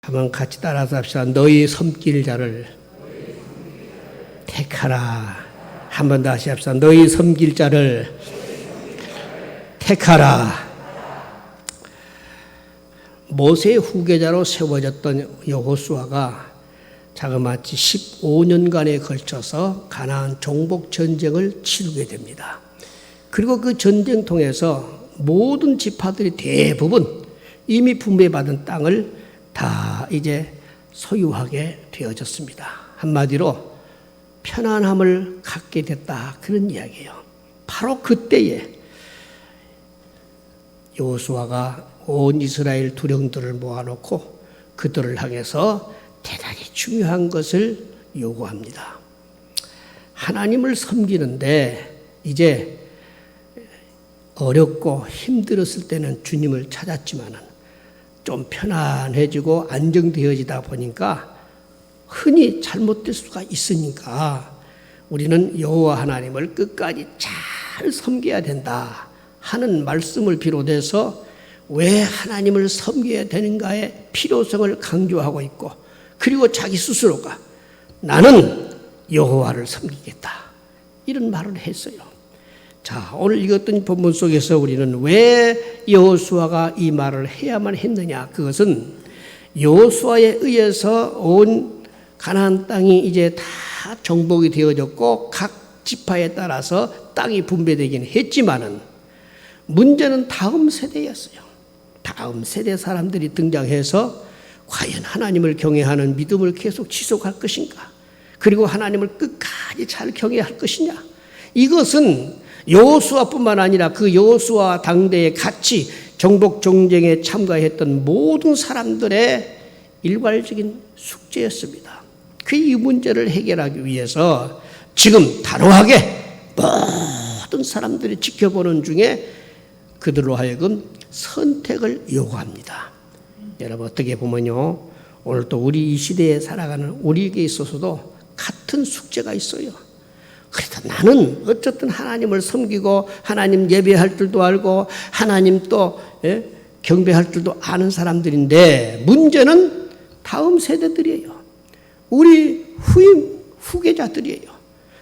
한번 같이 따라서 합시다. 너희 섬길 자를 택하라. 한 번 다시 합시다. 너희 섬길 자를 택하라. 모세의 후계자로 세워졌던 여호수아가 자그마치 15년간에 걸쳐서 가나안 정복 전쟁을 치르게 됩니다. 그리고 그 전쟁 통해서 모든 지파들이 대부분 이미 분배받은 땅을 다 이제 소유하게 되어졌습니다. 한마디로 편안함을 갖게 됐다, 그런 이야기예요. 바로 그때에 여호수아가 온 이스라엘 두령들을 모아놓고 그들을 향해서 대단히 중요한 것을 요구합니다. 하나님을 섬기는데 이제 어렵고 힘들었을 때는 주님을 찾았지만은 좀 편안해지고 안정되어지다 보니까 흔히 잘못될 수가 있으니까 우리는 여호와 하나님을 끝까지 잘 섬겨야 된다 하는 말씀을 비롯해서 왜 하나님을 섬겨야 되는가의 필요성을 강조하고 있고, 그리고 자기 스스로가 나는 여호와를 섬기겠다 이런 말을 했어요. 자, 오늘 읽었던 본문 속에서 우리는 왜 여호수아가 이 말을 해야만 했느냐, 그것은 여호수아에 의해서 온 가나안 땅이 이제 다 정복이 되어졌고 각 지파에 따라서 땅이 분배되긴 했지만은 문제는 다음 세대였어요. 다음 세대 사람들이 등장해서 과연 하나님을 경외하는 믿음을 계속 지속할 것인가, 그리고 하나님을 끝까지 잘 경외할 것이냐, 이것은 여호수아뿐만 아니라 그 여호수아 당대에 같이 정복 전쟁에 참가했던 모든 사람들의 일괄적인 숙제였습니다. 그 이 문제를 해결하기 위해서 지금 단호하게 모든 사람들이 지켜보는 중에 그들로 하여금 선택을 요구합니다. 여러분, 어떻게 보면요, 오늘 또 우리 이 시대에 살아가는 우리에게 있어서도 같은 숙제가 있어요. 그래도 나는 어쨌든 하나님을 섬기고 하나님 예배할 줄도 알고 하나님 또 경배할 줄도 아는 사람들인데, 문제는 다음 세대들이에요. 우리 후계자들이에요.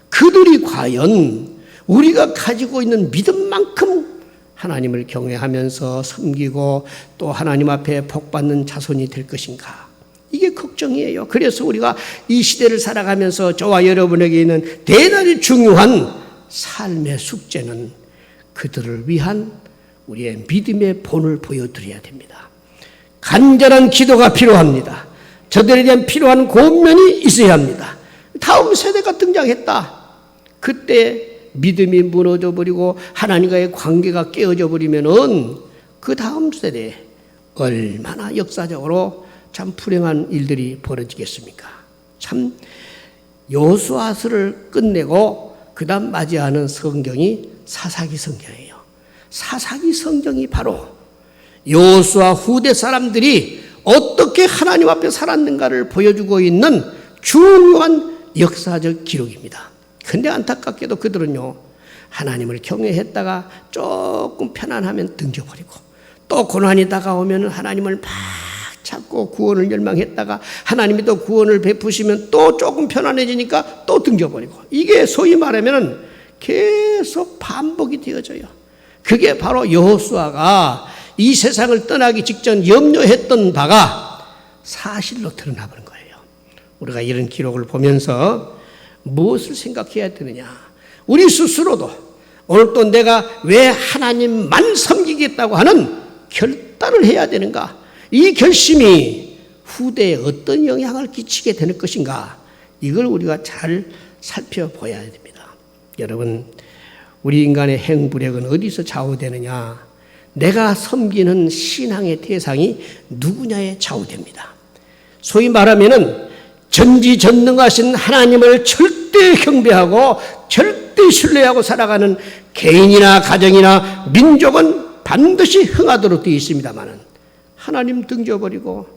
그들이 과연 우리가 가지고 있는 믿음만큼 하나님을 경외하면서 섬기고 또 하나님 앞에 복받는 자손이 될 것인가, 이게 걱정이에요. 그래서 우리가 이 시대를 살아가면서 저와 여러분에게 있는 대단히 중요한 삶의 숙제는 그들을 위한 우리의 믿음의 본을 보여드려야 됩니다. 간절한 기도가 필요합니다. 저들에 대한 필요한 권면이 있어야 합니다. 다음 세대가 등장했다. 그때 믿음이 무너져 버리고 하나님과의 관계가 깨어져 버리면은 그 다음 세대에 얼마나 역사적으로 참 불행한 일들이 벌어지겠습니까? 참 여호수아서를 끝내고 그 다음 맞이하는 성경이 사사기 성경이에요. 사사기 성경이 바로 여호수아 후대 사람들이 어떻게 하나님 앞에 살았는가를 보여주고 있는 중요한 역사적 기록입니다. 근데 안타깝게도 그들은요, 하나님을 경외했다가 조금 편안하면 등져버리고, 또 고난이 다가오면 하나님을 막 찾고 구원을 열망했다가 하나님이 또 구원을 베푸시면 또 조금 편안해지니까 또 등져버리고, 이게 소위 말하면 계속 반복이 되어져요. 그게 바로 여호수아가 이 세상을 떠나기 직전 염려했던 바가 사실로 드러나버린 거예요. 우리가 이런 기록을 보면서 무엇을 생각해야 되느냐, 우리 스스로도 오늘 또 내가 왜 하나님만 섬기겠다고 하는 결단을 해야 되는가, 이 결심이 후대에 어떤 영향을 끼치게 되는 것인가, 이걸 우리가 잘 살펴봐야 됩니다. 여러분, 우리 인간의 행불액은 어디서 좌우되느냐, 내가 섬기는 신앙의 대상이 누구냐에 좌우됩니다. 소위 말하면은 전지전능하신 하나님을 절대 경배하고 절대 신뢰하고 살아가는 개인이나 가정이나 민족은 반드시 흥하도록 되어 있습니다만은, 하나님 등져버리고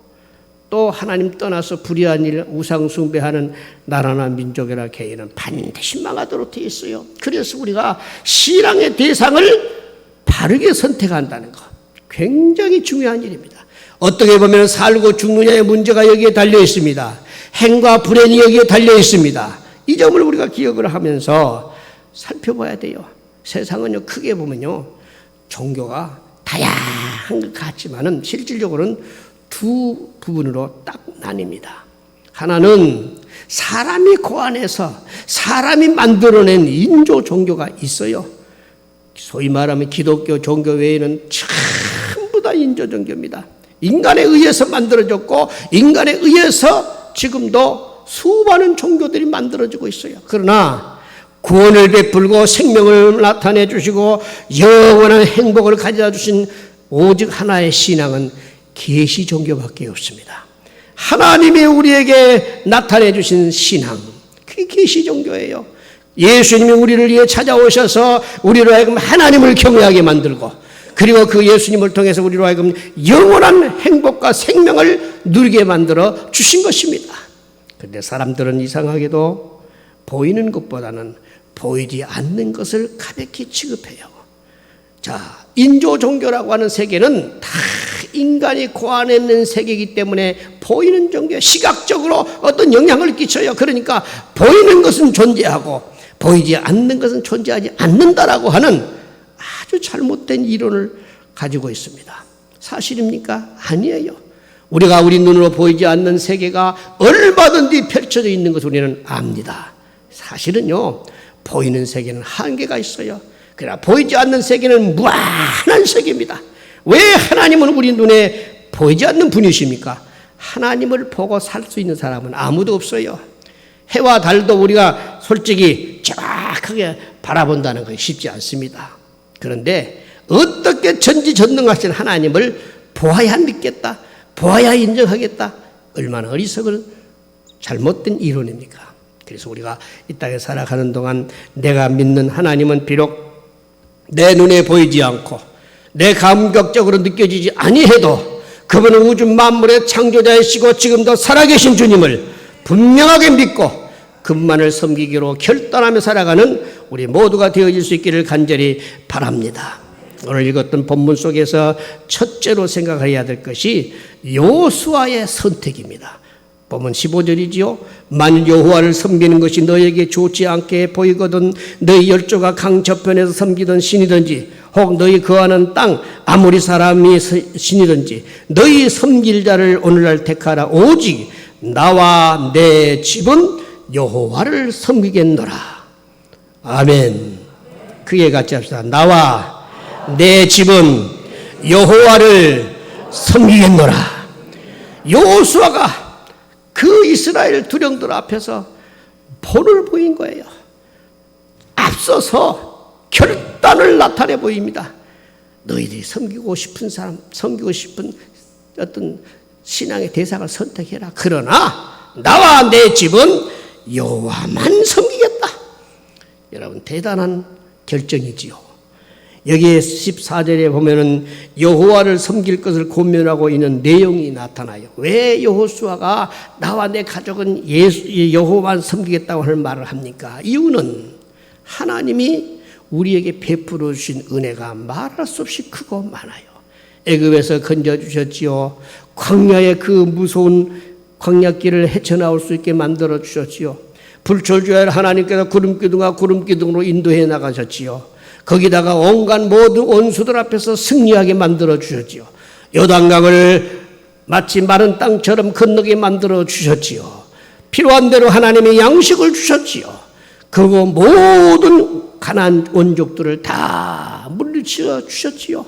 또 하나님 떠나서 불의한 일, 우상 숭배하는 나라나 민족이나 개인은 반드시 망하도록 되어 있어요. 그래서 우리가 신앙의 대상을 바르게 선택한다는 것, 굉장히 중요한 일입니다. 어떻게 보면 살고 죽느냐의 문제가 여기에 달려 있습니다. 행과 불행이 여기에 달려 있습니다. 이 점을 우리가 기억을 하면서 살펴봐야 돼요. 세상은요, 크게 보면요, 종교가 다양한 것 같지만은 실질적으로는 두 부분으로 딱 나뉩니다. 하나는 사람이 고안해서 사람이 만들어낸 인조 종교가 있어요. 소위 말하면 기독교 종교 외에는 전부 다 인조 종교입니다. 인간에 의해서 만들어졌고 인간에 의해서 지금도 수많은 종교들이 만들어지고 있어요. 그러나 구원을 베풀고 생명을 나타내 주시고 영원한 행복을 가져다 주신 오직 하나의 신앙은 계시 종교밖에 없습니다. 하나님이 우리에게 나타내 주신 신앙, 그게 계시 종교예요. 예수님이 우리를 위해 찾아오셔서 우리로 하여금 하나님을 경외하게 만들고, 그리고 그 예수님을 통해서 우리로 하여금 영원한 행복과 생명을 누리게 만들어 주신 것입니다. 그런데 사람들은 이상하게도 보이는 것보다는 보이지 않는 것을 가볍게 취급해요. 자, 인조 종교라고 하는 세계는 다 인간이 고안해낸 세계이기 때문에 보이는 종교, 시각적으로 어떤 영향을 끼쳐요. 그러니까 보이는 것은 존재하고 보이지 않는 것은 존재하지 않는다라고 하는 아주 잘못된 이론을 가지고 있습니다. 사실입니까? 아니에요. 우리가 우리 눈으로 보이지 않는 세계가 얼마든지 펼쳐져 있는 것을 우리는 압니다. 사실은요, 보이는 세계는 한계가 있어요. 그러나 보이지 않는 세계는 무한한 세계입니다. 왜 하나님은 우리 눈에 보이지 않는 분이십니까? 하나님을 보고 살 수 있는 사람은 아무도 없어요. 해와 달도 우리가 솔직히 정확하게 바라본다는 것이 쉽지 않습니다. 그런데 어떻게 전지전능하신 하나님을 보아야 믿겠다, 보아야 인정하겠다, 얼마나 어리석은 잘못된 이론입니까? 그래서 우리가 이 땅에 살아가는 동안 내가 믿는 하나님은 비록 내 눈에 보이지 않고 내 감격적으로 느껴지지 아니해도 그분은 우주 만물의 창조자이시고 지금도 살아계신 주님을 분명하게 믿고 그분만을 섬기기로 결단하며 살아가는 우리 모두가 되어질 수 있기를 간절히 바랍니다. 오늘 읽었던 본문 속에서 첫째로 생각해야 될 것이 여호수아의 선택입니다. 본문 15절이지요. 만일 여호와를 섬기는 것이 너에게 좋지 않게 보이거든 너희 열조가 강 저편에서 섬기던 신이든지 혹 너희 거하는 땅 아무리 사람이 신이든지 너희 섬길 자를 오늘날 택하라. 오직 나와 내 집은 여호와를 섬기겠노라. 아멘. 크게 같이 합시다. 나와 내 집은 여호와를 섬기겠노라. 여호수아가 그 이스라엘 두령들 앞에서 본을 보인 거예요. 앞서서 결단을 나타내 보입니다. 너희들이 섬기고 싶은 사람, 섬기고 싶은 어떤 신앙의 대상을 선택해라. 그러나 나와 내 집은 여호와만 섬기겠다. 여러분, 대단한 결정이지요. 여기에 14절에 보면은 여호와를 섬길 것을 권면하고 있는 내용이 나타나요. 왜 여호수아가 나와 내 가족은 여호와만 섬기겠다고 하는 말을 합니까? 이유는 하나님이 우리에게 베풀어 주신 은혜가 말할 수 없이 크고 많아요. 애굽에서 건져주셨지요. 광야의 그 무서운 광야길을 헤쳐나올 수 있게 만들어 주셨지요. 불철주야 하나님께서 구름기둥과 구름기둥으로 인도해 나가셨지요. 거기다가 온갖 모든 원수들 앞에서 승리하게 만들어 주셨지요. 요단강을 마치 마른 땅처럼 건너게 만들어 주셨지요. 필요한 대로 하나님의 양식을 주셨지요. 그리고 모든 가나안 원족들을 다 물리쳐 주셨지요.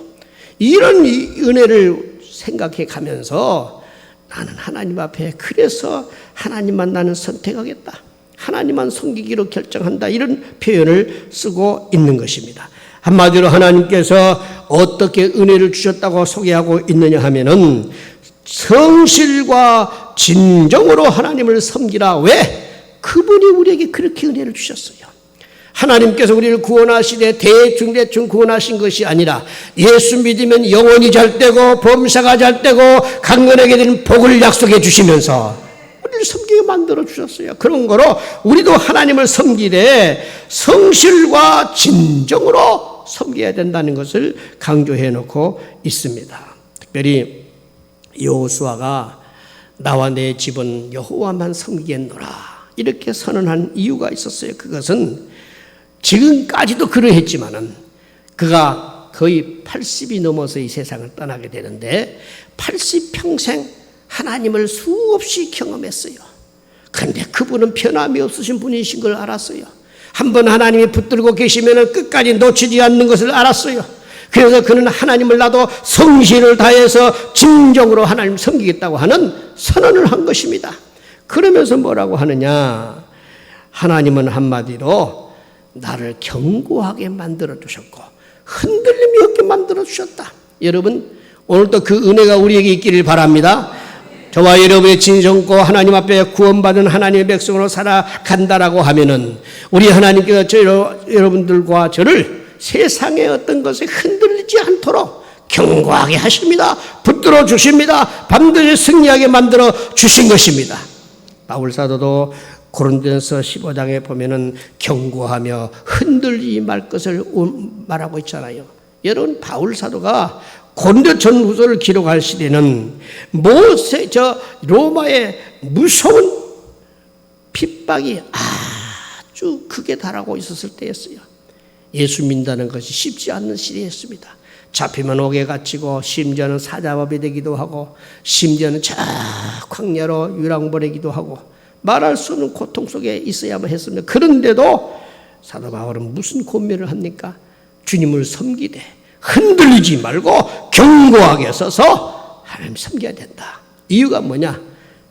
이런 은혜를 생각해 가면서 나는 하나님 앞에 그래서 하나님만 나는 선택하겠다, 하나님만 섬기기로 결정한다, 이런 표현을 쓰고 있는 것입니다. 한마디로 하나님께서 어떻게 은혜를 주셨다고 소개하고 있느냐 하면은 성실과 진정으로 하나님을 섬기라. 왜? 그분이 우리에게 그렇게 은혜를 주셨어요. 하나님께서 우리를 구원하시되 대충 구원하신 것이 아니라 예수 믿으면 영혼이 잘 되고 범사가 잘 되고 강건하게 되는 복을 약속해 주시면서 우리를 섬기게 만들어 주셨어요. 그런 거로 우리도 하나님을 섬기되 성실과 진정으로 섬겨야 된다는 것을 강조해 놓고 있습니다. 특별히 여호수아가 나와 내 집은 여호와만 섬기겠노라 이렇게 선언한 이유가 있었어요. 그것은 지금까지도 그러했지만은 그가 거의 80이 넘어서 이 세상을 떠나게 되는데 80평생 하나님을 수없이 경험했어요. 그런데 그분은 변함이 없으신 분이신 걸 알았어요. 한번 하나님이 붙들고 계시면 끝까지 놓치지 않는 것을 알았어요. 그래서 그는 하나님을 나도 성실을 다해서 진정으로 하나님 섬기겠다고 하는 선언을 한 것입니다. 그러면서 뭐라고 하느냐, 하나님은 한마디로 나를 견고하게 만들어 주셨고 흔들림이 없게 만들어 주셨다. 여러분 오늘도 그 은혜가 우리에게 있기를 바랍니다. 저와 여러분의 진정고 하나님 앞에 구원받은 하나님의 백성으로 살아간다라고 하면은 우리 하나님께서 여러분들과 저를 세상의 어떤 것에 흔들리지 않도록 견고하게 하십니다. 붙들어 주십니다. 반드시 승리하게 만들어 주신 것입니다. 바울 사도도 고린도전서 15장에 보면은 견고하며 흔들리지 말 것을 말하고 있잖아요. 여러분 바울 사도가 고린도 전후서를 기록할 시대는 로마의 무서운 핍박이 아주 극에 달하고 있었을 때였어요. 예수 믿는다는 것이 쉽지 않는 시대였습니다. 잡히면 옥에 갇히고 심지어는 사자법이 되기도 하고 심지어는 저 광야로 유랑보내기도 하고 말할 수 없는 고통 속에 있어야만 했습니다. 그런데도 사도 바울은 무슨 권면을 합니까? 주님을 섬기되 흔들리지 말고 견고하게 서서 하나님 섬겨야 된다. 이유가 뭐냐?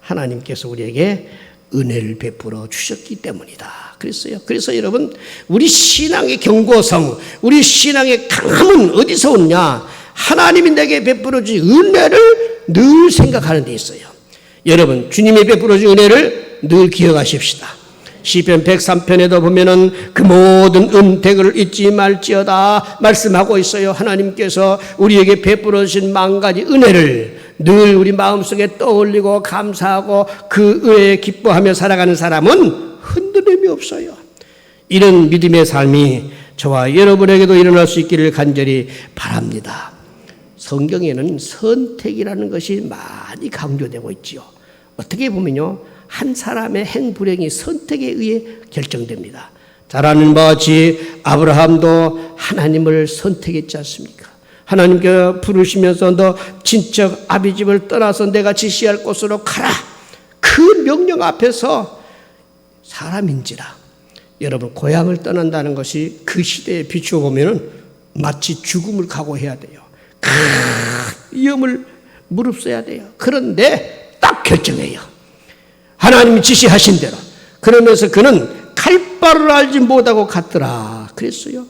하나님께서 우리에게 은혜를 베풀어 주셨기 때문이다. 그랬어요. 그래서 여러분 우리 신앙의 견고성, 우리 신앙의 강함은 어디서 오느냐? 하나님이 내게 베풀어 주신 은혜를 늘 생각하는 데 있어요. 여러분 주님이 베풀어 주신 은혜를 늘 기억하십시다. 시편 103편에도 보면은 그 모든 은택을 잊지 말지어다 말씀하고 있어요. 하나님께서 우리에게 베풀어 주신 만 가지 은혜를 늘 우리 마음속에 떠올리고 감사하고 그 은혜에 기뻐하며 살아가는 사람은 흔들림이 없어요. 이런 믿음의 삶이 저와 여러분에게도 일어날 수 있기를 간절히 바랍니다. 성경에는 선택이라는 것이 많이 강조되고 있지요. 어떻게 보면요, 한 사람의 행불행이 선택에 의해 결정됩니다. 잘 아는 바와 같이 아브라함도 하나님을 선택했지 않습니까? 하나님께 부르시면서 너 친척 아비집을 떠나서 내가 지시할 곳으로 가라. 그 명령 앞에서 사람인지라. 여러분 고향을 떠난다는 것이 그 시대에 비추어 보면은 마치 죽음을 각오해야 돼요. 위험을 무릅써야 돼요. 그런데 딱 결정해요. 하나님이 지시하신 대로. 그러면서 그는 갈 바를 알지 못하고 갔더라 그랬어요.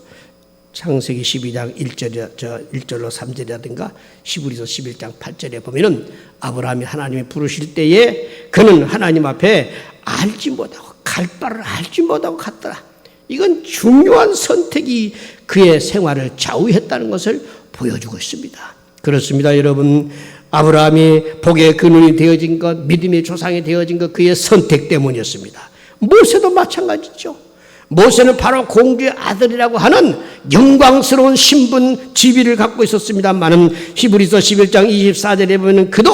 창세기 12장 1절로 3절이라든가 히브리서 11장 8절에 보면은 아브라함이 하나님이 부르실 때에 그는 하나님 앞에 알지 못하고 갈 바를 알지 못하고 갔더라. 이건 중요한 선택이 그의 생활을 좌우했다는 것을 보여주고 있습니다. 그렇습니다, 여러분. 아브라함이 복의 근원이 되어진 것, 믿음의 조상이 되어진 것, 그의 선택 때문이었습니다. 모세도 마찬가지죠. 모세는 바로 공주의 아들이라고 하는 영광스러운 신분 지위를 갖고 있었습니다만은 히브리서 11장 24절에 보면 그도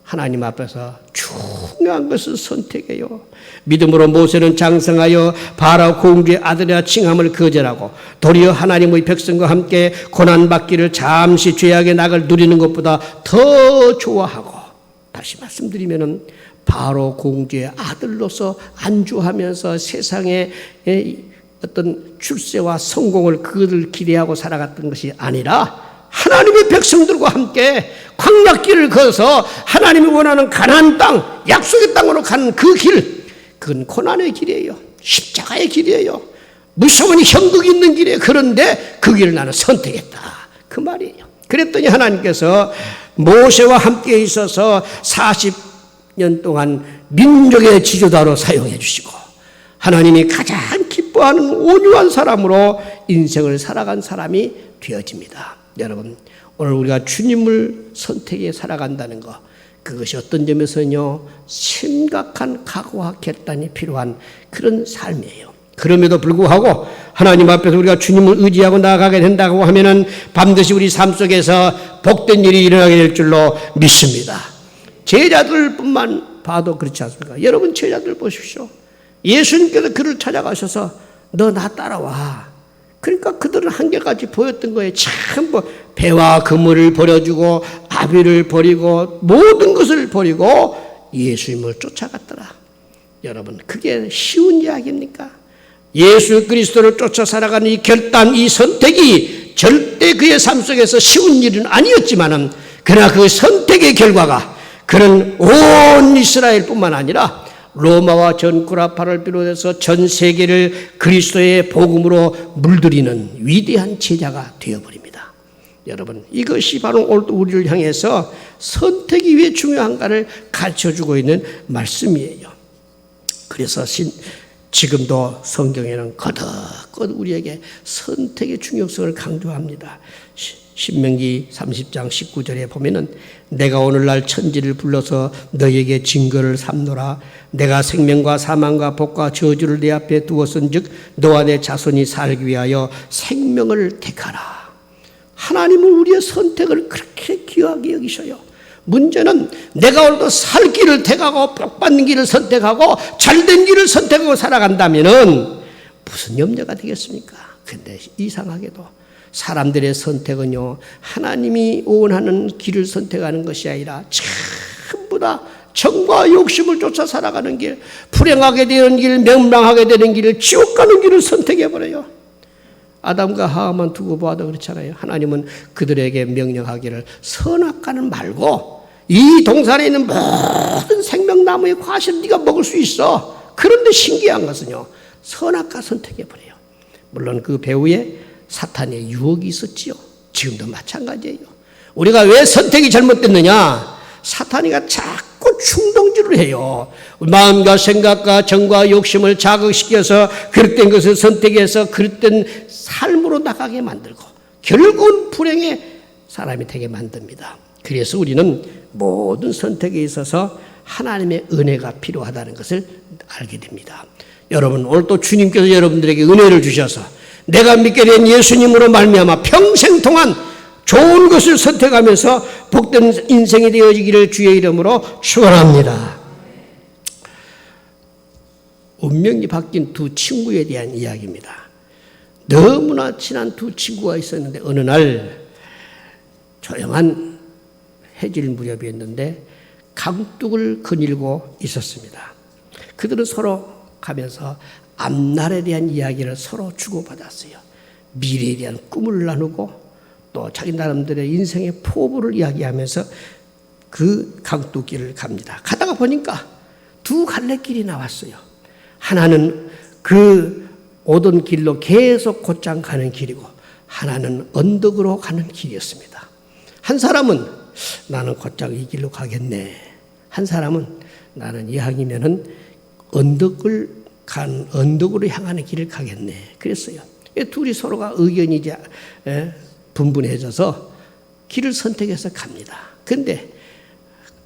하나님 앞에서 중요한 것을 선택해요. 믿음으로 모세는 장성하여 바로 공주의 아들이라 칭함을 거절하고 도리어 하나님의 백성과 함께 고난받기를 잠시 죄악의 낙을 누리는 것보다 더 좋아하고, 다시 말씀드리면은 바로 공주의 아들로서 안주하면서 세상의 어떤 출세와 성공을 그들 기대하고 살아갔던 것이 아니라 하나님의 백성들과 함께 광야길을 걸어서 하나님이 원하는 가나안 땅, 약속의 땅으로 가는 그 길, 그건 고난의 길이에요. 십자가의 길이에요. 무서운 형극이 있는 길이에요. 그런데 그 길을 나는 선택했다, 그 말이에요. 그랬더니 하나님께서 모세와 함께 있어서 40년 동안 민족의 지도자로 사용해 주시고 하나님이 가장 기뻐하는 온유한 사람으로 인생을 살아간 사람이 되어집니다. 여러분, 오늘 우리가 주님을 선택해 살아간다는 것, 그것이 어떤 점에서는요 심각한 각오와 결단이 필요한 그런 삶이에요. 그럼에도 불구하고 하나님 앞에서 우리가 주님을 의지하고 나아가게 된다고 하면은 반드시 우리 삶 속에서 복된 일이 일어나게 될 줄로 믿습니다. 제자들뿐만 봐도 그렇지 않습니까? 여러분 제자들 보십시오. 예수님께서 그를 찾아가셔서 너 나 따라와. 그러니까 그들은 한결같이 보였던 거예요. 전부 배와 그물을 버려주고 아비를 버리고 모든 것을 버리고 예수님을 쫓아갔더라. 여러분 그게 쉬운 이야기입니까? 예수 그리스도를 쫓아 살아가는 이 결단, 이 선택이 절대 그의 삶 속에서 쉬운 일은 아니었지만은 그러나 그 선택의 결과가 그는 온 이스라엘뿐만 아니라 로마와 전쿠라파를 비롯해서 전 세계를 그리스도의 복음으로 물들이는 위대한 제자가 되어버립니다. 여러분 이것이 바로 오늘 우리를 향해서 선택이 왜 중요한가를 가르쳐주고 있는 말씀이에요. 그래서 지금도 성경에는 거듭 우리에게 선택의 중요성을 강조합니다. 신명기 30장 19절에 보면은 내가 오늘날 천지를 불러서 너에게 증거를 삼노라. 내가 생명과 사망과 복과 저주를 내 앞에 두었은즉 너와 내 자손이 살기 위하여 생명을 택하라. 하나님은 우리의 선택을 그렇게 귀하게 여기셔요. 문제는 내가 오늘도 살 길을 택하고 복받는 길을 선택하고 잘된 길을 선택하고 살아간다면은 무슨 염려가 되겠습니까? 근데 이상하게도 사람들의 선택은요, 하나님이 원하는 길을 선택하는 것이 아니라 전부 다 정과 욕심을 쫓아 살아가는 길, 불행하게 되는 길, 멸망하게 되는 길을, 지옥 가는 길을 선택해버려요. 아담과 하와만 두고 봐도 그렇잖아요. 하나님은 그들에게 명령하기를 선악과는 말고 이 동산에 있는 모든 생명나무의 과실을 네가 먹을 수 있어. 그런데 신기한 것은요, 선악과 선택해버려요. 물론 그 배후에 사탄의 유혹이 있었지요. 지금도 마찬가지예요. 우리가 왜 선택이 잘못됐느냐? 사탄이가 자꾸 충동질을 해요. 마음과 생각과 정과 욕심을 자극시켜서 그릇된 것을 선택해서 그릇된 삶으로 나가게 만들고 결국은 불행의 사람이 되게 만듭니다. 그래서 우리는 모든 선택에 있어서 하나님의 은혜가 필요하다는 것을 알게 됩니다. 여러분 오늘 또 주님께서 여러분들에게 은혜를 주셔서 내가 믿게 된 예수님으로 말미암아 평생 동안 좋은 것을 선택하면서 복된 인생이 되어지기를 주의 이름으로 축원합니다. 운명이 바뀐 두 친구에 대한 이야기입니다. 너무나 친한 두 친구가 있었는데 어느 날 조용한 해질 무렵이었는데 강둑을 거닐고 있었습니다. 그들은 서로 가면서 앞날에 대한 이야기를 서로 주고받았어요. 미래에 대한 꿈을 나누고 또 자기 나름대로의 인생의 포부를 이야기하면서 그 강둑길을 갑니다. 가다가 보니까 두 갈래길이 나왔어요. 하나는 그 오던 길로 계속 곧장 가는 길이고 하나는 언덕으로 가는 길이었습니다. 한 사람은 나는 곧장 이 길로 가겠네. 한 사람은 나는 이왕이면은 언덕으로 향하는 길을 가겠네. 그랬어요. 둘이 서로가 의견이 이제 분분해져서 길을 선택해서 갑니다. 그런데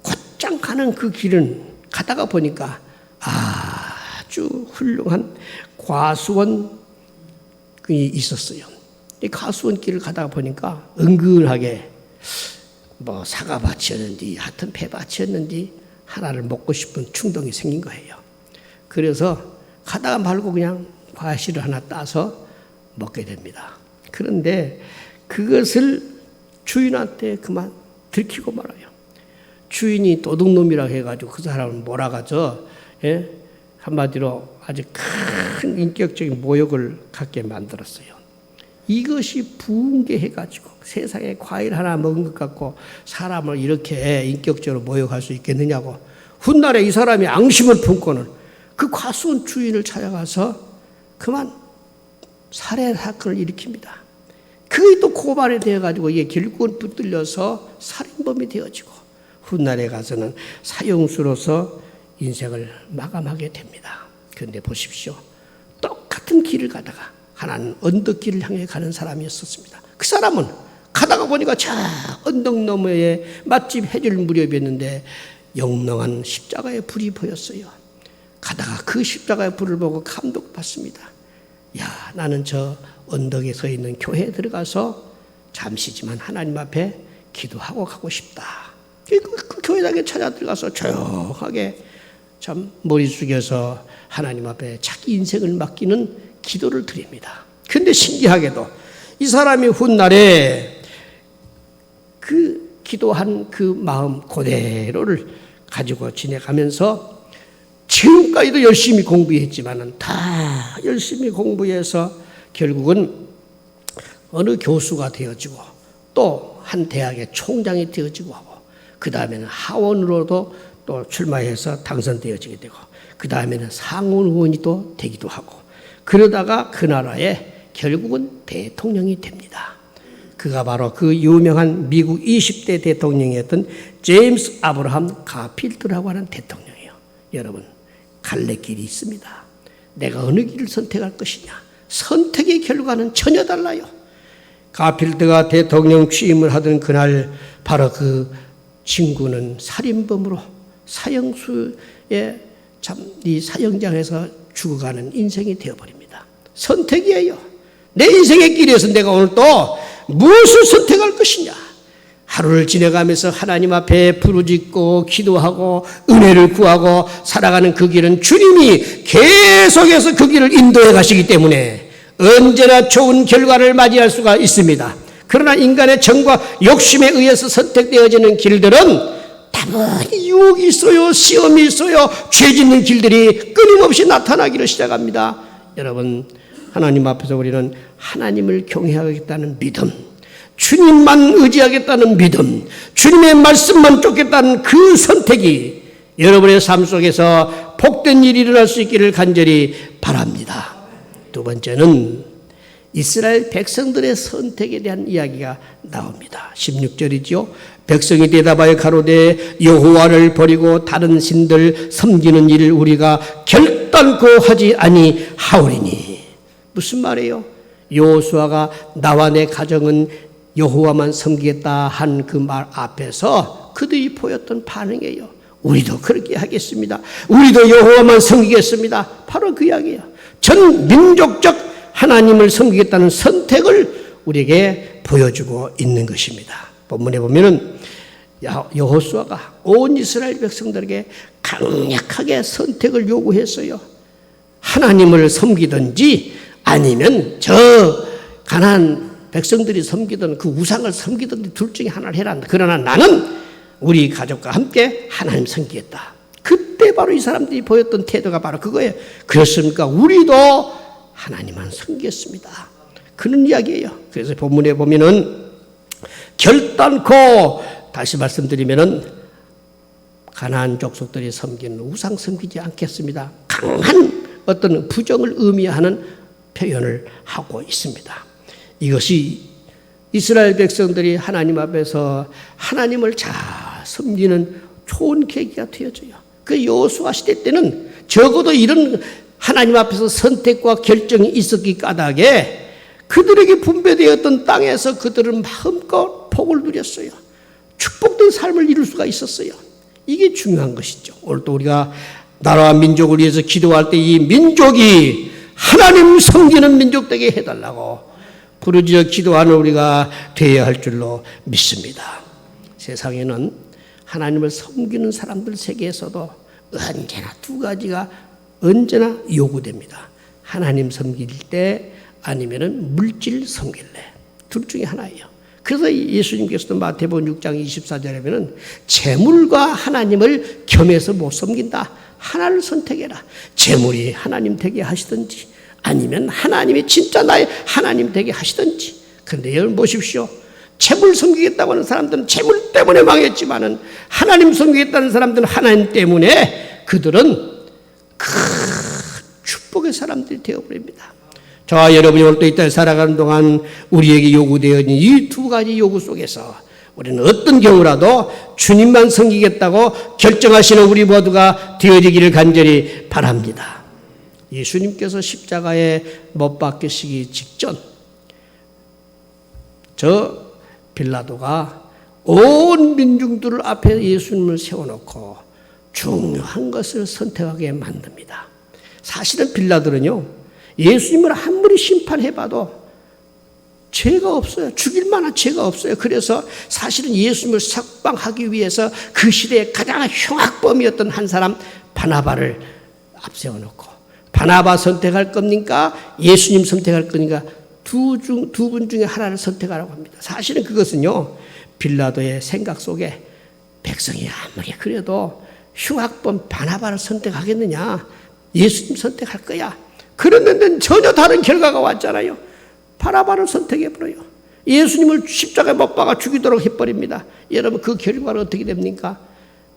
곧장 가는 그 길은 가다가 보니까 아주 훌륭한 과수원이 있었어요. 이 과수원 길을 가다가 보니까 은근하게 뭐 사과밭이었는지 하여튼 배밭이었는지 하나를 먹고 싶은 충동이 생긴 거예요. 그래서 가다가 말고 그냥 과실을 하나 따서 먹게 됩니다. 그런데 그것을 주인한테 그만 들키고 말아요. 주인이 도둑놈이라고 해가지고 그 사람을 몰아가죠. 한마디로 아주 큰 인격적인 모욕을 갖게 만들었어요. 이것이 붕괴해가지고 세상에 과일 하나 먹은 것 같고 사람을 이렇게 인격적으로 모욕할 수 있겠느냐고 훗날에 이 사람이 앙심을 품고는 그 과수원 주인을 찾아가서 그만 살해 사건을 일으킵니다. 그게 또 고발이 되어가지고 이게 결국은 붙들려서 살인범이 되어지고 훗날에 가서는 사형수로서 인생을 마감하게 됩니다. 그런데 보십시오. 똑같은 길을 가다가 하나는 언덕길을 향해 가는 사람이었습니다. 그 사람은 가다가 보니까 저 언덕 너머에 맛집 해질 무렵이었는데 영롱한 십자가의 불이 보였어요. 가다가 그 십자가의 불을 보고 감동받습니다. 야, 나는 저 언덕에 서 있는 교회에 들어가서 잠시지만 하나님 앞에 기도하고 가고 싶다. 그 교회당에 찾아 들어가서 조용하게 참 머리 숙여서 하나님 앞에 자기 인생을 맡기는 기도를 드립니다. 그런데 신기하게도 이 사람이 훗날에 그 기도한 그 마음 그대로를 가지고 지내가면서 지금까지도 열심히 공부했지만은 다 열심히 공부해서 결국은 어느 교수가 되어지고 또 한 대학의 총장이 되어지고 하고 그 다음에는 하원으로도 또 출마해서 당선되어지게 되고 그 다음에는 상원 의원이 또 되기도 하고 그러다가 그 나라의 결국은 대통령이 됩니다. 그가 바로 그 유명한 미국 20대 대통령이었던 제임스 아브라함 가필드라고 하는 대통령이에요. 여러분, 갈래길이 있습니다. 내가 어느 길을 선택할 것이냐. 선택의 결과는 전혀 달라요. 가필드가 대통령 취임을 하던 그날 바로 그 친구는 살인범으로 사형수의 참 이 사형장에서 죽어가는 인생이 되어버립니다. 선택이에요. 내 인생의 길에서 내가 오늘 또 무엇을 선택할 것이냐. 하루를 지내가면서 하나님 앞에 부르짖고 기도하고 은혜를 구하고 살아가는 그 길은 주님이 계속해서 그 길을 인도해 가시기 때문에 언제나 좋은 결과를 맞이할 수가 있습니다. 그러나 인간의 정과 욕심에 의해서 선택되어지는 길들은 다분히 유혹이 있어요. 시험이 있어요. 죄 짓는 길들이 끊임없이 나타나기를 시작합니다. 여러분, 하나님 앞에서 우리는 하나님을 경외하겠다는 믿음, 주님만 의지하겠다는 믿음, 주님의 말씀만 쫓겠다는 그 선택이 여러분의 삶 속에서 복된 일이 일어날 수 있기를 간절히 바랍니다. 두 번째는 이스라엘 백성들의 선택에 대한 이야기가 나옵니다. 16절이죠. 백성이 대답하여 가로되 여호와를 버리고 다른 신들 섬기는 일을 우리가 결단코 하지 아니하오리니. 무슨 말이에요? 여호수아가 나와 내 가정은 여호와만 섬기겠다 한 그 말 앞에서 그들이 보였던 반응이에요. 우리도 그렇게 하겠습니다. 우리도 여호와만 섬기겠습니다. 바로 그 이야기예요. 전 민족적 하나님을 섬기겠다는 선택을 우리에게 보여주고 있는 것입니다. 본문에 보면은 여호수아가 온 이스라엘 백성들에게 강력하게 선택을 요구했어요. 하나님을 섬기든지 아니면 저 가나안 백성들이 섬기던 그 우상을 섬기던 둘 중에 하나를 해라. 그러나 나는 우리 가족과 함께 하나님 섬기겠다. 그때 바로 이 사람들이 보였던 태도가 바로 그거예요. 그렇습니까? 우리도 하나님만 섬기겠습니다. 그런 이야기예요. 그래서 본문에 보면은 결단코 다시 말씀드리면은 가나안 족속들이 섬기는 우상 섬기지 않겠습니다. 강한 어떤 부정을 의미하는 표현을 하고 있습니다. 이것이 이스라엘 백성들이 하나님 앞에서 하나님을 잘 섬기는 좋은 계기가 되어져요. 그 여호수아 시대 때는 적어도 이런 하나님 앞에서 선택과 결정이 있었기 까닭에 그들에게 분배되었던 땅에서 그들은 마음껏 복을 누렸어요. 축복된 삶을 이룰 수가 있었어요. 이게 중요한 것이죠. 오늘 또 우리가 나라와 민족을 위해서 기도할 때 이 민족이 하나님 섬기는 민족 되게 해달라고 부르짖어 기도하는 우리가 되어야 할 줄로 믿습니다. 세상에는 하나님을 섬기는 사람들 세계에서도 언제나 두 가지가 언제나 요구됩니다. 하나님 섬길 때 아니면은 물질 섬길래. 둘 중에 하나예요. 그래서 예수님께서도 마태복음 6장 24절에 보면 재물과 하나님을 겸해서 못 섬긴다. 하나를 선택해라. 재물이 하나님 되게 하시든지 아니면 하나님이 진짜 나의 하나님 되게 하시든지. 그런데 여러분 보십시오. 재물 섬기겠다고 하는 사람들은 재물 때문에 망했지만은 하나님 섬기겠다는 사람들은 하나님 때문에 그들은 큰 축복의 사람들이 되어버립니다. 저와 여러분이 오늘 또 이 땅에 살아가는 동안 우리에게 요구되어 있는 이 두 가지 요구 속에서 우리는 어떤 경우라도 주님만 섬기겠다고 결정하시는 우리 모두가 되어지기를 간절히 바랍니다. 예수님께서 십자가에 못 박히시기 직전 저 빌라도가 온 민중들을 앞에 예수님을 세워놓고 중요한 것을 선택하게 만듭니다. 사실은 빌라도는요 예수님을 아무리 심판해봐도 죄가 없어요. 죽일 만한 죄가 없어요. 그래서 사실은 예수님을 석방하기 위해서 그 시대에 가장 흉악범이었던 한 사람 바나바를 앞세워놓고, 바나바 선택할 겁니까? 예수님 선택할 겁니까? 두 분 중에 하나를 선택하라고 합니다. 사실은 그것은요, 빌라도의 생각 속에 백성이 아무리 그래도 흉악범 바나바를 선택하겠느냐, 예수님 선택할 거야. 그런데 전혀 다른 결과가 왔잖아요. 바나바를 선택해버려요. 예수님을 십자가에 못 박아 죽이도록 해버립니다. 여러분, 그 결과는 어떻게 됩니까?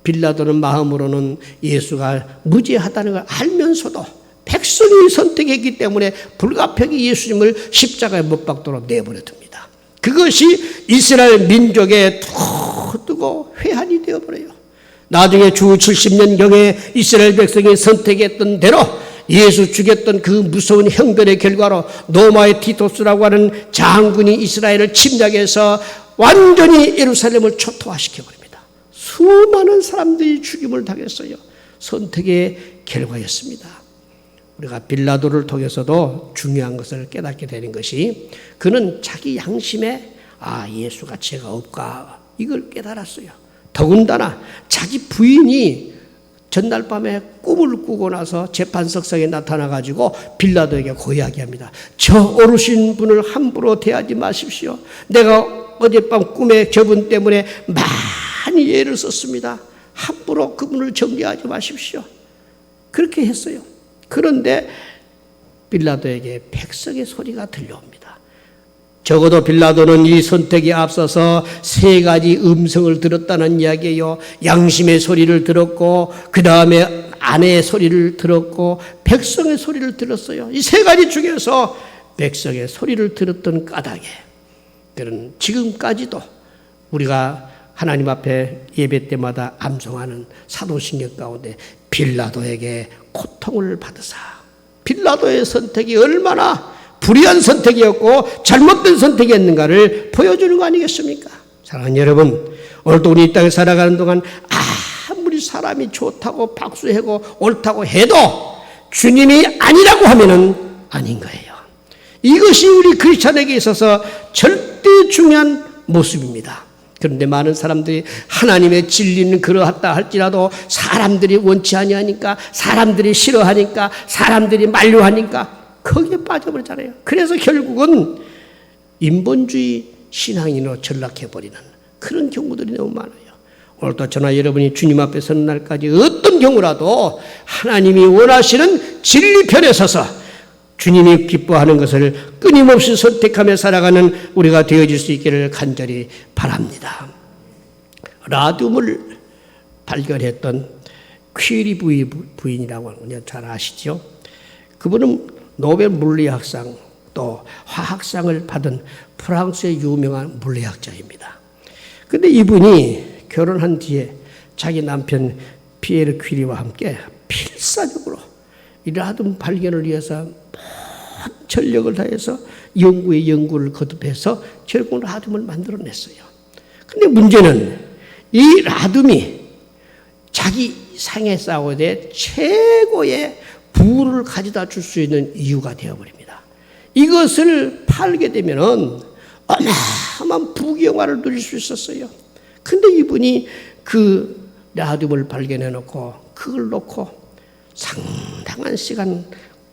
빌라도는 마음으로는 예수가 무죄하다는 걸 알면서도 백성이 선택했기 때문에 불가피하게 예수님을 십자가에 못 박도록 내버려둡니다. 그것이 이스라엘 민족의 두고 회한이 되어버려요. 나중에 주 70년경에 이스라엘 백성이 선택했던 대로 예수 죽였던 그 무서운 형벌의 결과로 로마의 티토스라고 하는 장군이 이스라엘을 침략해서 완전히 예루살렘을 초토화시켜버립니다. 수많은 사람들이 죽임을 당했어요. 선택의 결과였습니다. 우리가 빌라도를 통해서도 중요한 것을 깨닫게 되는 것이, 그는 자기 양심에 예수가 죄가 없까 이걸 깨달았어요. 더군다나 자기 부인이 전날 밤에 꿈을 꾸고 나서 재판석상에 나타나가지고 빌라도에게 고하게 합니다. 저 어르신 분을 함부로 대하지 마십시오. 내가 어젯밤 꿈에 저분 때문에 많이 애를 썼습니다. 함부로 그분을 정죄하지 마십시오. 그렇게 했어요. 그런데 빌라도에게 백성의 소리가 들려옵니다. 적어도 빌라도는 이 선택에 앞서서 세 가지 음성을 들었다는 이야기예요. 양심의 소리를 들었고, 그 다음에 아내의 소리를 들었고, 백성의 소리를 들었어요. 이 세 가지 중에서 백성의 소리를 들었던 까닭에, 그런 지금까지도 우리가 하나님 앞에 예배 때마다 암송하는 사도신경 가운데 빌라도에게 고통을 받으사, 빌라도의 선택이 얼마나 불의한 선택이었고 잘못된 선택이었는가를 보여주는 거 아니겠습니까? 사랑하는 여러분, 오늘도 우리 이 땅에 살아가는 동안 아무리 사람이 좋다고 박수하고 옳다고 해도 주님이 아니라고 하면은 아닌 거예요. 이것이 우리 크리스찬에게 있어서 절대 중요한 모습입니다. 그런데 많은 사람들이 하나님의 진리는 그러하다 할지라도 사람들이 원치 아니하니까, 사람들이 싫어하니까, 사람들이 만류하니까 거기에 빠져버리잖아요. 그래서 결국은 인본주의 신앙인으로 전락해버리는 그런 경우들이 너무 많아요. 오늘도 저나 여러분이 주님 앞에 서는 날까지 어떤 경우라도 하나님이 원하시는 진리편에 서서 주님이 기뻐하는 것을 끊임없이 선택하며 살아가는 우리가 되어질 수 있기를 간절히 바랍니다. 라듐을 발견했던 퀴리 부인이라고 하는 거 잘 아시죠? 그분은 노벨 물리학상 또 화학상을 받은 프랑스의 유명한 물리학자입니다. 그런데 이분이 결혼한 뒤에 자기 남편 피에르 퀴리와 함께 필사적으로 이 라듐 발견을 위해서 모든 전력을 다해서 연구를 거듭해서 결국 라듐을 만들어냈어요. 그런데 문제는 이 라듐이 자기 상해 싸우되 최고의 부를 가져다 줄 수 있는 이유가 되어버립니다. 이것을 팔게 되면은 어마어마한 부귀영화를 누릴 수 있었어요. 근데 이분이 그 라듐을 발견해 놓고 그걸 놓고 상당한 시간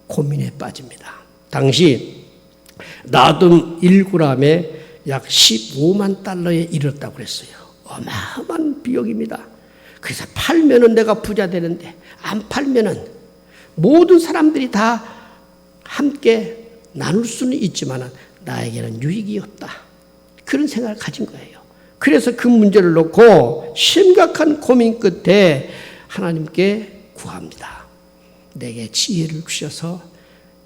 고민에 빠집니다. 당시 라듐 1g에 약 15만 달러에 이르렀다고 그랬어요. 어마어마한 비용입니다. 그래서 팔면은 내가 부자 되는데, 안 팔면은 모든 사람들이 다 함께 나눌 수는 있지만 나에게는 유익이 없다. 그런 생각을 가진 거예요. 그래서 그 문제를 놓고 심각한 고민 끝에 하나님께 구합니다. 내게 지혜를 주셔서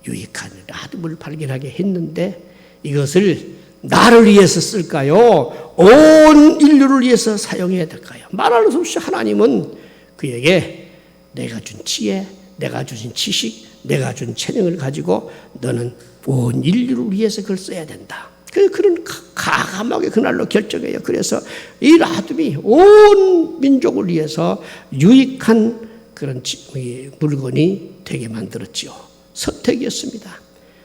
유익한 라듐을 발견하게 했는데 이것을 나를 위해서 쓸까요? 온 인류를 위해서 사용해야 될까요? 말할 수 없이 하나님은 그에게 내가 준 지혜, 내가 주신 지식, 내가 준 재능을 가지고 너는 온 인류를 위해서 그걸 써야 된다. 그런 가감하게 그날로 결정해요. 그래서 이 라듐이 온 민족을 위해서 유익한 그런 물건이 되게 만들었지요. 선택이었습니다.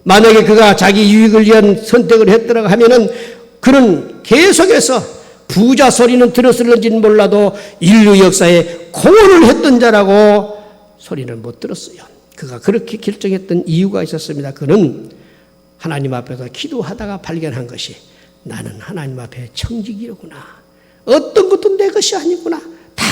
만약에 그가 자기 유익을 위한 선택을 했더라고 하면은 그는 계속해서 부자 소리는 들었을는지는 몰라도 인류 역사에 공헌을 했던 자라고 소리는 못 들었어요. 그가 그렇게 결정했던 이유가 있었습니다. 그는 하나님 앞에서 기도하다가 발견한 것이 나는 하나님 앞에 청지기로구나. 어떤 것도 내 것이 아니구나. 다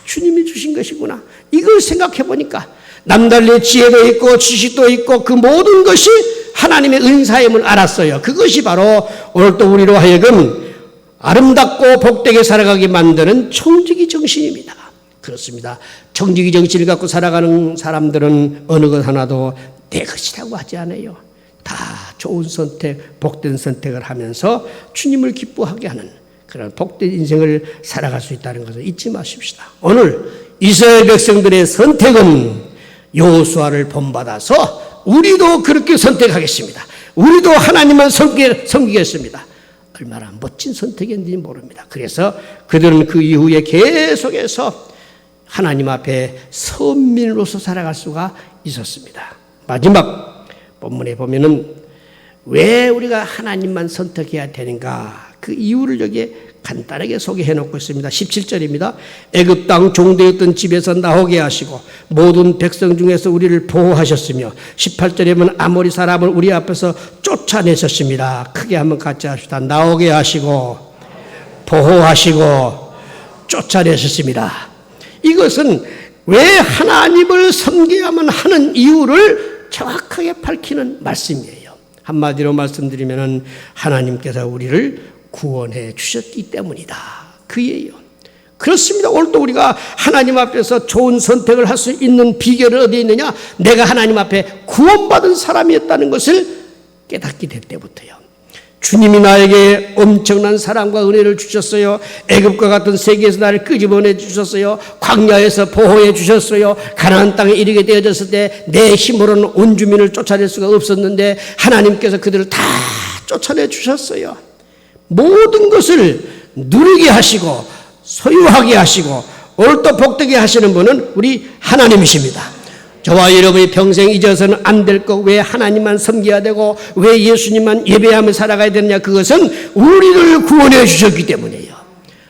주님이 주신 것이구나. 이걸 생각해 보니까 남달리 지혜도 있고 지식도 있고 그 모든 것이 하나님의 은사임을 알았어요. 그것이 바로 오늘 또 우리로 하여금 아름답고 복되게 살아가게 만드는 청지기 정신입니다. 그렇습니다. 청지기 정신을 갖고 살아가는 사람들은 어느 것 하나도 내 것이라고 하지 않아요. 다 좋은 선택, 복된 선택을 하면서 주님을 기뻐하게 하는 그런 복된 인생을 살아갈 수 있다는 것을 잊지 마십시다. 오늘 이스라엘 백성들의 선택은 여호수아를 본받아서 우리도 그렇게 선택하겠습니다. 우리도 하나님만 섬기겠습니다. 얼마나 멋진 선택인지 모릅니다. 그래서 그들은 그 이후에 계속해서 하나님 앞에 선민으로서 살아갈 수가 있었습니다. 마지막 본문에 보면은 왜 우리가 하나님만 선택해야 되는가 그 이유를 여기에 간단하게 소개해 놓고 있습니다. 17절입니다. 애굽 땅 종되었던 집에서 나오게 하시고 모든 백성 중에서 우리를 보호하셨으며 18절에 보면 아모리 사람을 우리 앞에서 쫓아내셨습니다. 크게 한번 같이 합시다. 나오게 하시고 보호하시고 쫓아내셨습니다. 이것은 왜 하나님을 섬겨야만 하는 이유를 정확하게 밝히는 말씀이에요. 한마디로 말씀드리면 하나님께서 우리를 구원해 주셨기 때문이다. 그예요. 그렇습니다. 오늘도 우리가 하나님 앞에서 좋은 선택을 할 수 있는 비결은 어디에 있느냐? 내가 하나님 앞에 구원받은 사람이었다는 것을 깨닫게 될 때부터요. 주님이 나에게 엄청난 사랑과 은혜를 주셨어요. 애굽과 같은 세계에서 나를 끄집어내 주셨어요. 광야에서 보호해 주셨어요. 가나안 땅에 이르게 되어졌을 때 내 힘으로는 온 주민을 쫓아낼 수가 없었는데 하나님께서 그들을 다 쫓아내 주셨어요. 모든 것을 누리게 하시고 소유하게 하시고 오늘도 복되게 하시는 분은 우리 하나님이십니다. 저와 여러분이 평생 잊어서는 안 될 것, 왜 하나님만 섬겨야 되고 왜 예수님만 예배하며 살아가야 되느냐, 그것은 우리를 구원해 주셨기 때문이에요.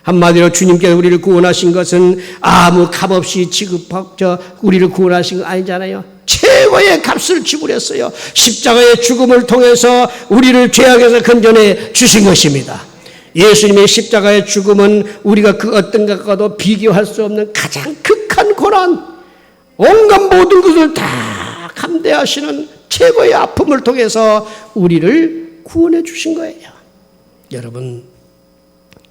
한마디로 주님께서 우리를 구원하신 것은 아무 값없이 우리를 구원하신 거 아니잖아요. 최고의 값을 지불했어요. 십자가의 죽음을 통해서 우리를 죄악에서 건져내 주신 것입니다. 예수님의 십자가의 죽음은 우리가 그 어떤 것과도 비교할 수 없는 가장 극한 고난, 온갖 모든 것을 다 감대하시는 최고의 아픔을 통해서 우리를 구원해 주신 거예요. 여러분,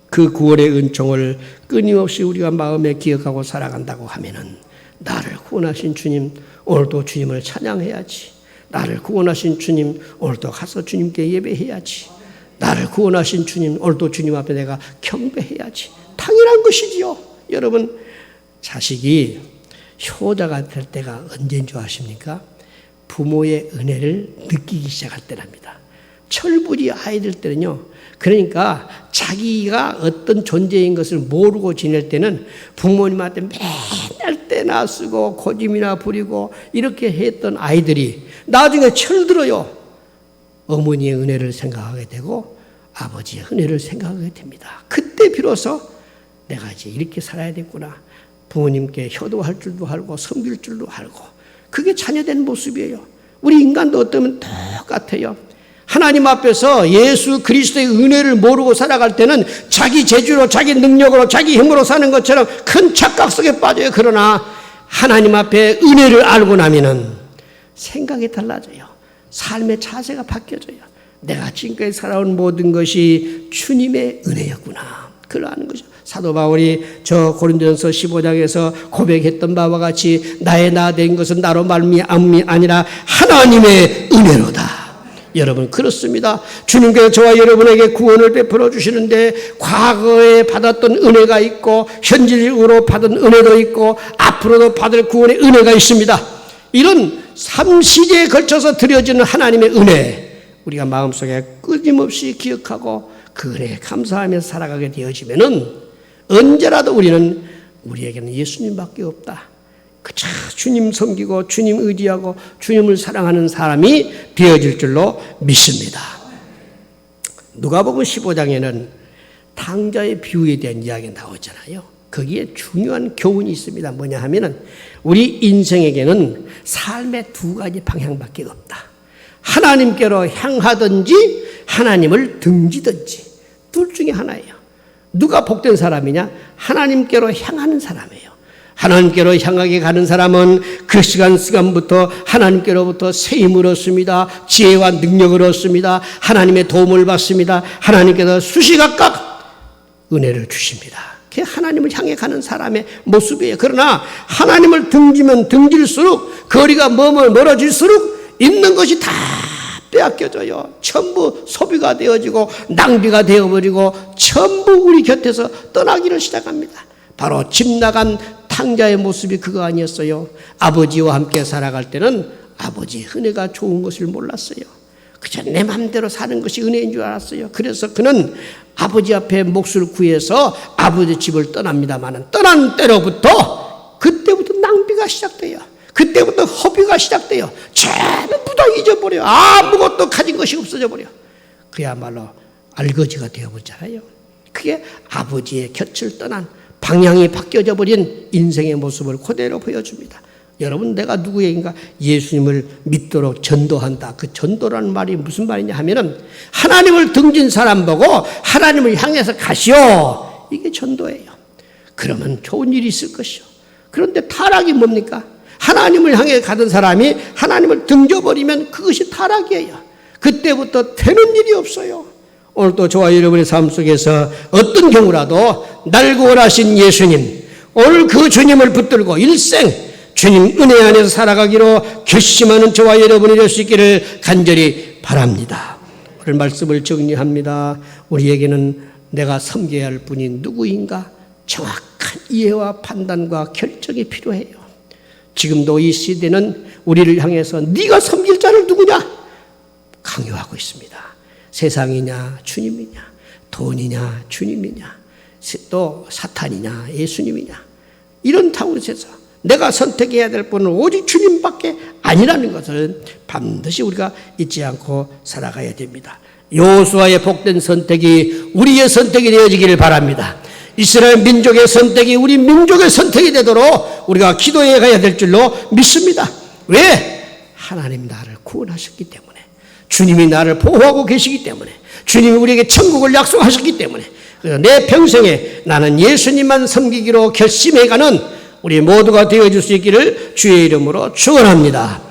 그 구원의 은총을 끊임없이 우리가 마음에 기억하고 살아간다고 하면은 나를 구원하신 주님, 오늘도 주님을 찬양해야지. 나를 구원하신 주님, 오늘도 가서 주님께 예배해야지. 나를 구원하신 주님, 오늘도 주님 앞에 내가 경배해야지. 당연한 것이지요. 여러분, 자식이 효자가 될 때가 언제인 줄 아십니까? 부모의 은혜를 느끼기 시작할 때랍니다. 철부지 아이들 때는요, 그러니까 자기가 어떤 존재인 것을 모르고 지낼 때는 부모님한테 맨날 떼나 쓰고 고집이나 부리고 이렇게 했던 아이들이 나중에 철들어요. 어머니의 은혜를 생각하게 되고 아버지의 은혜를 생각하게 됩니다. 그때 비로소 내가 이제 이렇게 살아야 되겠구나. 부모님께 효도할 줄도 알고 섬길 줄도 알고, 그게 자녀된 모습이에요. 우리 인간도 어쩌면 똑같아요. 하나님 앞에서 예수 그리스도의 은혜를 모르고 살아갈 때는 자기 재주로, 자기 능력으로, 자기 힘으로 사는 것처럼 큰 착각 속에 빠져요. 그러나 하나님 앞에 은혜를 알고 나면은 생각이 달라져요. 삶의 자세가 바뀌어져요. 내가 지금까지 살아온 모든 것이 주님의 은혜였구나. 그걸 아는 거죠. 사도 바울이 저 고린도전서 15장에서 고백했던 바와 같이 나의 나 된 것은 나로 말미암음이 아니라 하나님의 은혜로다. 여러분, 그렇습니다. 주님께서 저와 여러분에게 구원을 베풀어 주시는데 과거에 받았던 은혜가 있고 현실적으로 받은 은혜도 있고 앞으로도 받을 구원의 은혜가 있습니다. 이런 3시대에 걸쳐서 드려지는 하나님의 은혜, 우리가 마음속에 끊임없이 기억하고 그 은혜에 감사하며 살아가게 되어지면은 언제라도 우리는 우리에게는 예수님밖에 없다. 그저 주님 섬기고 주님 의지하고 주님을 사랑하는 사람이 되어질 줄로 믿습니다. 누가복음 15장에는 탕자의 비유에 대한 이야기가 나오잖아요. 거기에 중요한 교훈이 있습니다. 뭐냐 하면은 우리 인생에게는 삶의 두 가지 방향밖에 없다. 하나님께로 향하든지 하나님을 등지든지 둘 중에 하나예요. 누가 복된 사람이냐? 하나님께로 향하는 사람이에요. 하나님께로 향하게 가는 사람은 그 시간부터 하나님께로부터 새 힘을 얻습니다. 지혜와 능력을 얻습니다. 하나님의 도움을 받습니다. 하나님께서 수시각각 은혜를 주십니다. 그게 하나님을 향해 가는 사람의 모습이에요. 그러나 하나님을 등지면 등질수록 거리가 멀어질수록 있는 것이 다 빼앗겨져요. 전부 소비가 되어지고 낭비가 되어버리고 전부 우리 곁에서 떠나기를 시작합니다. 바로 집 나간 탕자의 모습이 그거 아니었어요. 아버지와 함께 살아갈 때는 아버지의 은혜가 좋은 것을 몰랐어요. 그저 내 마음대로 사는 것이 은혜인 줄 알았어요. 그래서 그는 아버지 앞에 몫을 구해서 아버지 집을 떠납니다만 떠난 때로부터 그때부터 낭비가 시작돼요. 그때부터 허비가 시작돼요. 전부 다 잊어버려요. 아무것도 가진 것이 없어져 버려요. 그야말로 알거지가 되어버리잖아요. 그게 아버지의 곁을 떠난 방향이 바뀌어져 버린 인생의 모습을 그대로 보여줍니다. 여러분, 내가 누구에게인가 예수님을 믿도록 전도한다. 그 전도라는 말이 무슨 말이냐 하면은 하나님을 등진 사람 보고 하나님을 향해서 가시오. 이게 전도예요. 그러면 좋은 일이 있을 것이요. 그런데 타락이 뭡니까? 하나님을 향해 가던 사람이 하나님을 등져버리면 그것이 타락이에요. 그때부터 되는 일이 없어요. 오늘도 저와 여러분의 삶 속에서 어떤 경우라도 날 구원하신 예수님, 오늘 그 주님을 붙들고 일생 주님 은혜 안에서 살아가기로 결심하는 저와 여러분이 될 수 있기를 간절히 바랍니다. 오늘 말씀을 정리합니다. 우리에게는 내가 섬겨야 할 분이 누구인가 정확한 이해와 판단과 결정이 필요해요. 지금도 이 시대는 우리를 향해서 네가 섬길 자를 누구냐 강요하고 있습니다. 세상이냐 주님이냐, 돈이냐 주님이냐, 또 사탄이냐 예수님이냐, 이런 타운에서 내가 선택해야 될 분은 오직 주님밖에 아니라는 것을 반드시 우리가 잊지 않고 살아가야 됩니다. 여호수아의 복된 선택이 우리의 선택이 되어지기를 바랍니다. 이스라엘 민족의 선택이 우리 민족의 선택이 되도록 우리가 기도해 가야 될 줄로 믿습니다. 왜? 하나님 나를 구원하셨기 때문에, 주님이 나를 보호하고 계시기 때문에, 주님이 우리에게 천국을 약속하셨기 때문에, 그래서 내 평생에 나는 예수님만 섬기기로 결심해가는 우리 모두가 되어줄 수 있기를 주의 이름으로 축원합니다.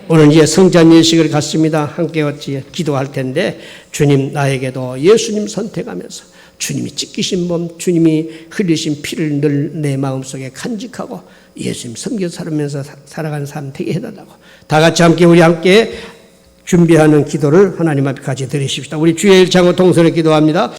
오늘 이제 성찬 예식을 갖습니다. 함께 같이 기도할 텐데 주님 나에게도 예수님 선택하면서 주님이 찢기신 몸, 주님이 흘리신 피를 늘 내 마음속에 간직하고 예수님 섬겨 살면서 살아가는 삶 되게 해달라고 다 같이 우리 함께 준비하는 기도를 하나님 앞에 같이 드리십시다. 우리 주의 일창으로 동서로 기도합니다.